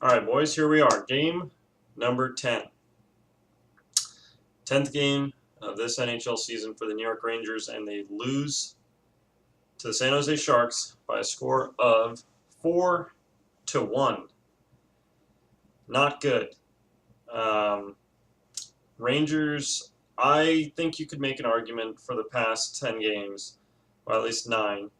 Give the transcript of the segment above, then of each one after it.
All right, boys, here we are. Game number 10. 10th game of this NHL season for the New York Rangers, and they lose to the San Jose Sharks by a score of 4-1. Not good. Rangers, I think you could make an argument for the past 10 games, or at least 9,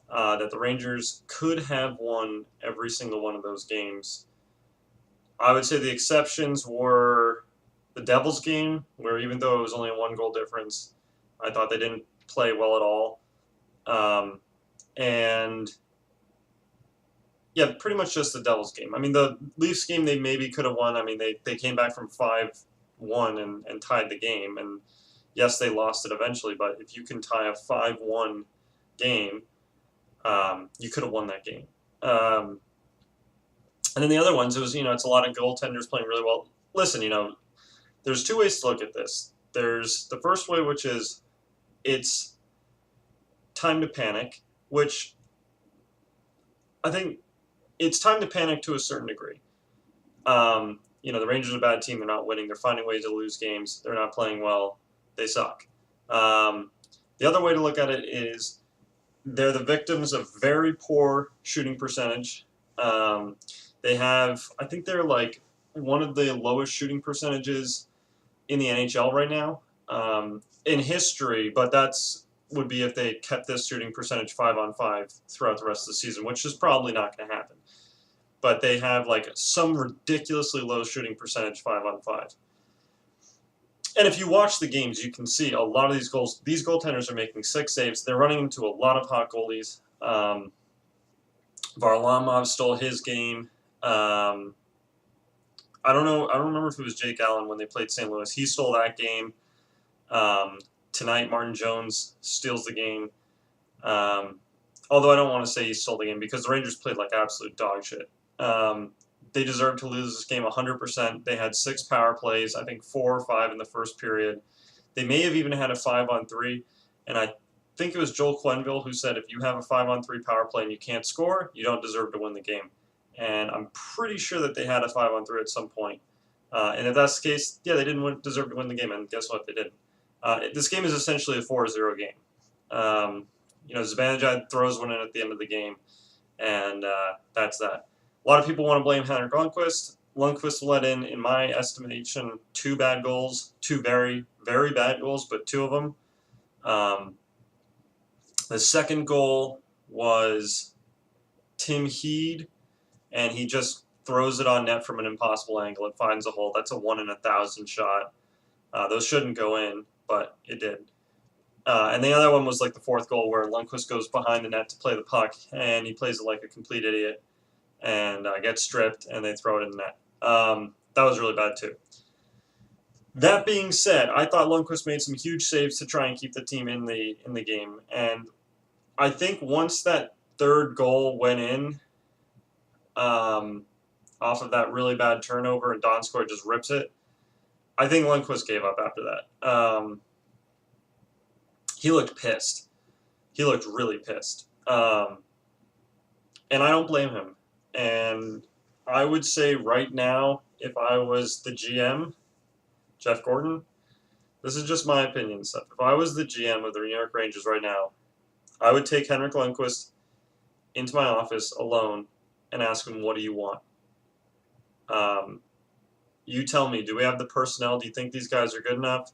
that the Rangers could have won every single one of those games. I would say the exceptions were the Devils game, where even though it was only a 1-goal difference, I thought they didn't play well at all. And yeah, pretty much just the Devils game. I mean, the Leafs game they maybe could have won. I mean, they came back from 5-1 and tied the game. And yes, they lost it eventually, but if you can tie a 5-1 game, you could have won that game. And then the other ones, it was, it's a lot of goaltenders playing really well. Listen, there's two ways to look at this. There's the first way, which is it's time to panic, which I think it's time to panic to a certain degree. The Rangers are a bad team. They're not winning. They're finding ways to lose games. They're not playing well. They suck. The other way to look at it is they're the victims of very poor shooting percentage. I think they're like one of the lowest shooting percentages in the NHL right now in history, but would be if they kept this shooting percentage 5-on-5 throughout the rest of the season, which is probably not going to happen. But they have like some ridiculously low shooting percentage 5-on-5. And if you watch the games, you can see a lot of these goals. These goaltenders are making 6 saves. They're running into a lot of hot goalies. Varlamov stole his game. I don't know. I don't remember if it was Jake Allen when they played St. Louis. He stole that game. Tonight, Martin Jones steals the game. Although I don't want to say he stole the game because the Rangers played like absolute dog shit. They deserved to lose this game 100%. They had 6 power plays, I think 4 or 5 in the first period. They may have even had a 5-on-3, and I think it was Joel Quenneville who said if you have a 5-on-3 power play and you can't score, you don't deserve to win the game. And I'm pretty sure that they had a 5-on-3 at some point. And if that's the case, yeah, they didn't deserve to win the game, and guess what? They didn't. This game is essentially a 4-0 game. Zibanejad throws one in at the end of the game, and that's that. A lot of people want to blame Henrik Lundqvist. Lundqvist let in my estimation, 2 bad goals, 2 very, very bad goals, but 2 of them. The second goal was Tim Heed, and he just throws it on net from an impossible angle. It finds a hole. That's a 1 in 1,000 shot. Those shouldn't go in, but it did. And the other one was like the 4th goal where Lundqvist goes behind the net to play the puck, and he plays it like a complete idiot and gets stripped, and they throw it in the net. That was really bad too. That being said, I thought Lundqvist made some huge saves to try and keep the team in the game, and I think once that 3rd goal went in, off of that really bad turnover, and Donskoy just rips it, I think Lundqvist gave up after that. He looked pissed. He looked really pissed. And I don't blame him. And I would say right now, if I was the GM, Jeff Gordon, this is just my opinion stuff. If I was the GM of the New York Rangers right now, I would take Henrik Lundqvist into my office alone and ask him, what do you want? You tell me, do we have the personnel? Do you think these guys are good enough?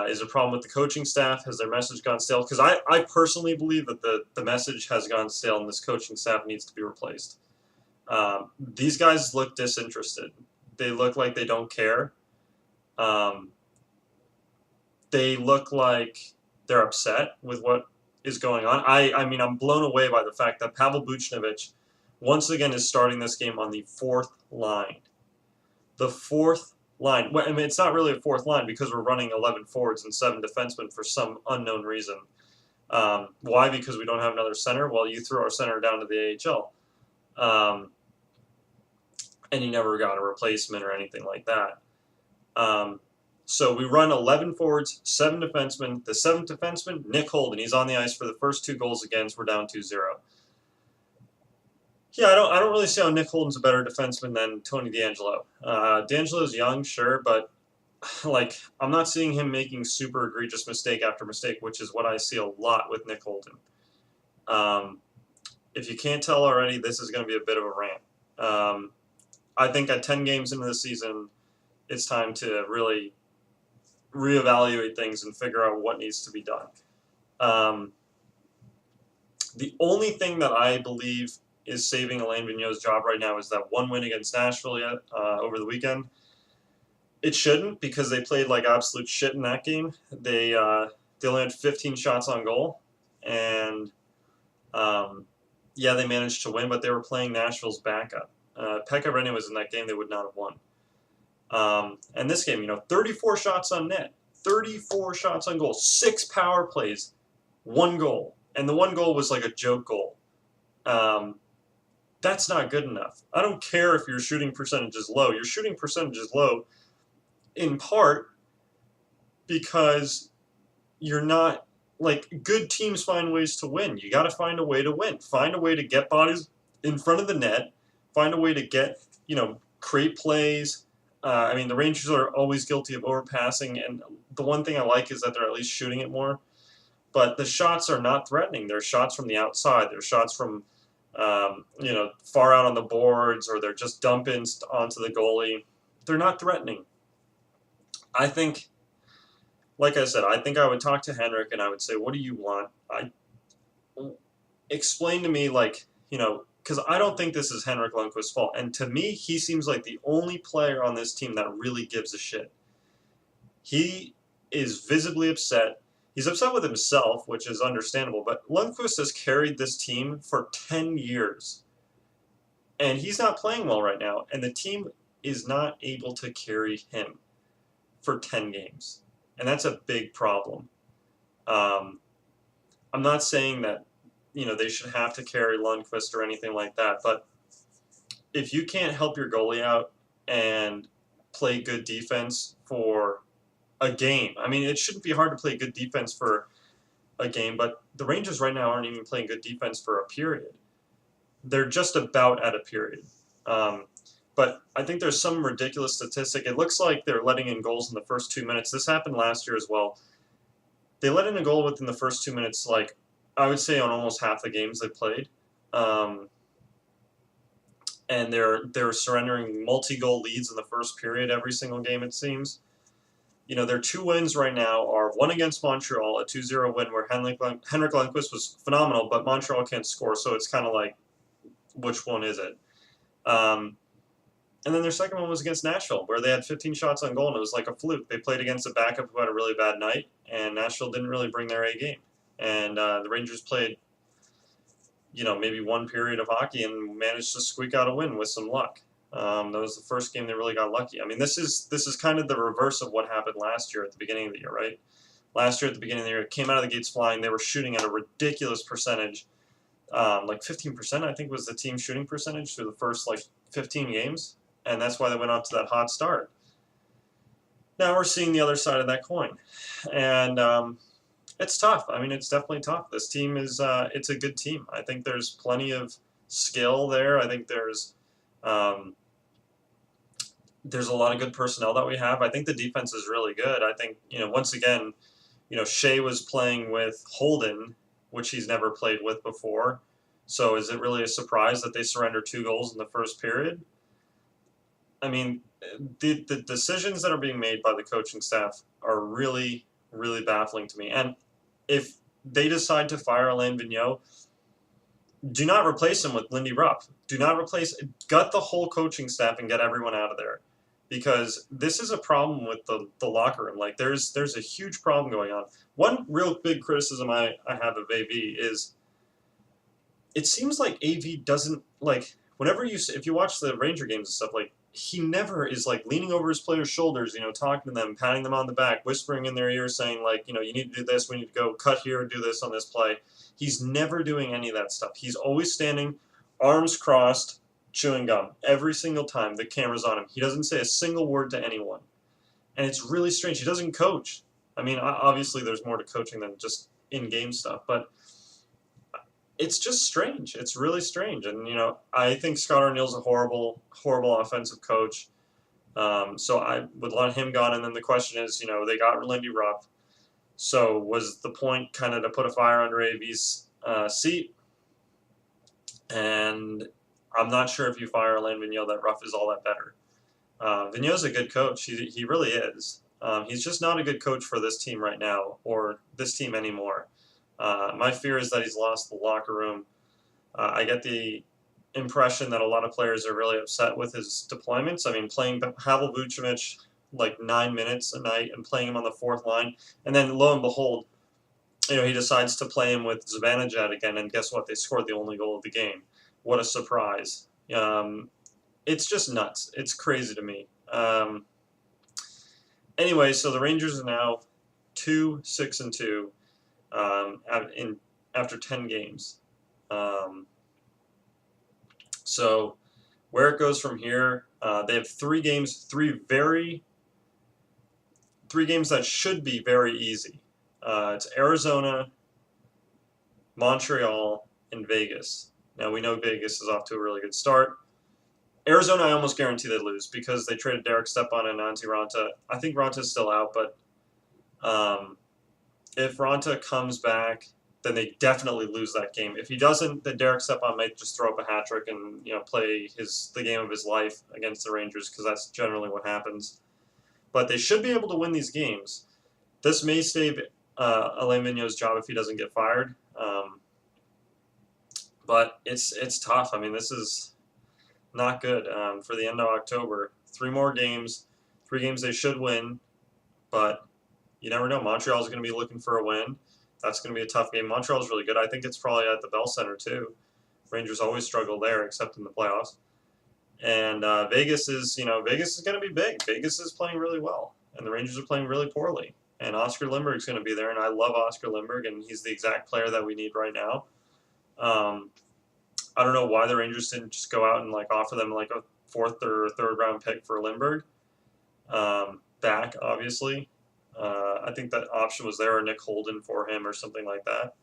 Is there a problem with the coaching staff? Has their message gone stale? Because I personally believe that the message has gone stale and this coaching staff needs to be replaced. These guys look disinterested. They look like they don't care. They look like they're upset with what is going on. I mean, I'm blown away by the fact that Pavel Buchnevich once again is starting this game on the 4th line. The 4th line. Well, I mean, it's not really a 4th line because we're running 11 forwards and 7 defensemen for some unknown reason. Why? Because we don't have another center? Well, you threw our center down to the AHL. And you never got a replacement or anything like that. So we run 11 forwards, 7 defensemen. The 7th defenseman, Nick Holden, he's on the ice for the first 2 goals against. We're down 2-0. Yeah, I don't really see how Nick Holden's a better defenseman than Tony DeAngelo. DeAngelo's young, sure, but like I'm not seeing him making super egregious mistake after mistake, which is what I see a lot with Nick Holden. Um, if you can't tell already, this is going to be a bit of a rant. I think at 10 games into the season, it's time to really reevaluate things and figure out what needs to be done. Um, the only thing that I believe is saving Alain Vigneault's job right now is that one win against Nashville over the weekend. It shouldn't, because they played like absolute shit in that game. They only had 15 shots on goal, and yeah, they managed to win, but they were playing Nashville's backup. Pekka Rinne was in that game; they would not have won. And this game, 34 shots on net, 34 shots on goal, 6 power plays, 1 goal, and the 1 goal was like a joke goal. That's not good enough. I don't care if your shooting percentage is low. Your shooting percentage is low in part because you're not, like, good teams find ways to win. You got to find a way to win. Find a way to get bodies in front of the net. Find a way to get, create plays. I mean, the Rangers are always guilty of overpassing, and the one thing I like is that they're at least shooting it more. But the shots are not threatening. They're shots from the outside. They're shots from, far out on the boards, or they're just dump-ins onto the goalie. They're not threatening. I think, like I said, I think I would talk to Henrik and I would say, "What do you want?" Explain to me, like, because I don't think this is Henrik Lundqvist's fault. And to me, he seems like the only player on this team that really gives a shit. He is visibly upset. He's upset with himself, which is understandable. But Lundqvist has carried this team for 10 years. And he's not playing well right now. And the team is not able to carry him for 10 games. And that's a big problem. I'm not saying that, they should have to carry Lundqvist or anything like that. But if you can't help your goalie out and play good defense for a game, I mean, it shouldn't be hard to play good defense for a game, but the Rangers right now aren't even playing good defense for a period. They're just about at a period. But I think there's some ridiculous statistic. It looks like they're letting in goals in the first 2 minutes. This happened last year as well. They let in a goal within the first 2 minutes, like, I would say on almost half the games they played. And they're surrendering multi-goal leads in the first period every single game, it seems. Their 2 wins right now are one against Montreal, a 2-0 win where Henrik Lundqvist was phenomenal, but Montreal can't score, so it's kind of like, which one is it? And then their second one was against Nashville, where they had 15 shots on goal, and it was like a fluke. They played against a backup who had a really bad night, and Nashville didn't really bring their A game. And the Rangers played, maybe one period of hockey and managed to squeak out a win with some luck. That was the first game they really got lucky. I mean, this is kind of the reverse of what happened last year at the beginning of the year, right? Last year at the beginning of the year, it came out of the gates flying. They were shooting at a ridiculous percentage. Like 15%, I think, was the team shooting percentage through the first, 15 games. And that's why they went off to that hot start. Now we're seeing the other side of that coin. And it's tough. I mean, it's definitely tough. This team is, it's a good team. I think there's plenty of skill there. I think there's a lot of good personnel that we have. I think the defense is really good. I think, once again, Shea was playing with Holden, which he's never played with before. So is it really a surprise that they surrendered 2 goals in the first period? I mean, the decisions that are being made by the coaching staff are really, really baffling to me. And if they decide to fire Alain Vigneault, do not replace him with Lindy Rupp. Do not gut the whole coaching staff and get everyone out of there. Because this is a problem with the locker room. Like, there's a huge problem going on. One real big criticism I have of AV is it seems like AV doesn't, like, if you watch the Ranger games and stuff, like, he never is, like, leaning over his players' shoulders, talking to them, patting them on the back, whispering in their ears, saying, like, you need to do this, we need to go cut here, do this on this play. He's never doing any of that stuff. He's always standing, arms crossed, chewing gum. Every single time the camera's on him. He doesn't say a single word to anyone. And it's really strange. He doesn't coach. I mean, obviously there's more to coaching than just in-game stuff, but it's just strange. It's really strange, and I think Scott Arniel's a horrible, horrible offensive coach. So I would let him gone, and then the question is, they got Lindy Rupp. So was the point kind of to put a fire under AV's seat? And I'm not sure if you fire Alain Vigneault that Ruff is all that better. Vigneault's a good coach. He really is. He's just not a good coach for this team right now, or this team anymore. My fear is that he's lost the locker room. I get the impression that a lot of players are really upset with his deployments. I mean, playing Pavel Vucevic like 9 minutes a night and playing him on the fourth line, and then lo and behold, he decides to play him with Zibanejad again, and guess what? They scored the only goal of the game. What a surprise! It's just nuts. It's crazy to me. Anyway, so the Rangers are now 2-6-2 after 10 games. So where it goes from here, they have 3 games, three games that should be very easy. It's Arizona, Montreal, and Vegas. Now we know Vegas is off to a really good start. Arizona, I almost guarantee they lose because they traded Derek Stepan and Antti Ranta. I think Ranta's still out, but if Ranta comes back, then they definitely lose that game. If he doesn't, then Derek Stepan might just throw up a hat trick and play the game of his life against the Rangers, because that's generally what happens. But they should be able to win these games. This may save Alain Vigneault's job if he doesn't get fired. But it's tough. I mean, this is not good for the end of October. 3 more games, 3 games they should win, but you never know. Montreal's going to be looking for a win. That's going to be a tough game. Montreal's really good. I think it's probably at the Bell Center too. Rangers always struggle there, except in the playoffs. And Vegas is going to be big. Vegas is playing really well, and the Rangers are playing really poorly. And Oscar Lindberg's going to be there, and I love Oscar Lindberg, and he's the exact player that we need right now. I don't know why the Rangers didn't just go out and offer them a 4th or 3rd round pick for Lindberg. Back, obviously. I think that option was there, or Nick Holden for him or something like that.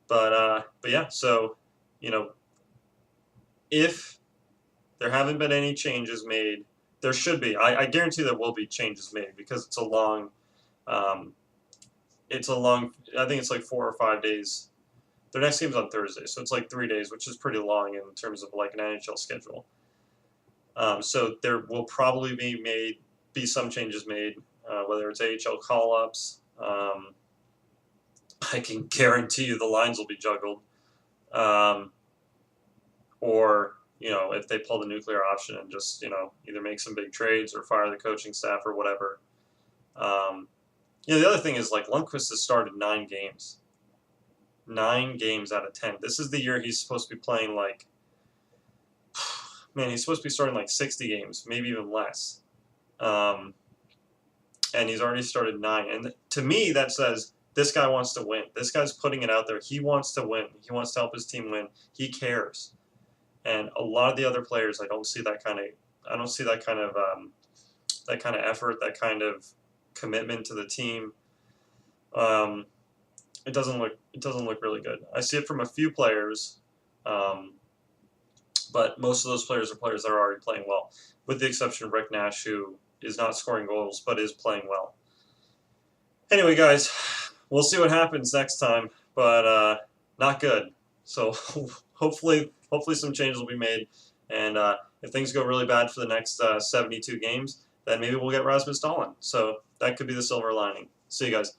But yeah, so, if there haven't been any changes made, there should be. I guarantee there will be changes made, because it's a long, I think it's 4 or 5 days. Their next game's on Thursday, so it's 3 days, which is pretty long in terms of an NHL schedule. So there will probably be some changes made, whether it's AHL call-ups. I can guarantee you the lines will be juggled. Or, if they pull the nuclear option and just, either make some big trades or fire the coaching staff or whatever. The other thing is, Lundqvist has started 9 games. 9 games out of 10. This is the year he's supposed to be playing man, he's supposed to be starting 60 games, maybe even less. And he's already started 9. And to me, that says this guy wants to win. This guy's putting it out there. He wants to win. He wants to help his team win. He cares. And a lot of the other players, I don't see that kind of effort, that kind of commitment to the team. It doesn't look really good. I see it from a few players, but most of those players are players that are already playing well, with the exception of Rick Nash, who is not scoring goals but is playing well. Anyway, guys, we'll see what happens next time, but not good. So hopefully some changes will be made, and if things go really bad for the next 72 games, then maybe we'll get Rasmus Dahlin. So that could be the silver lining. See you guys.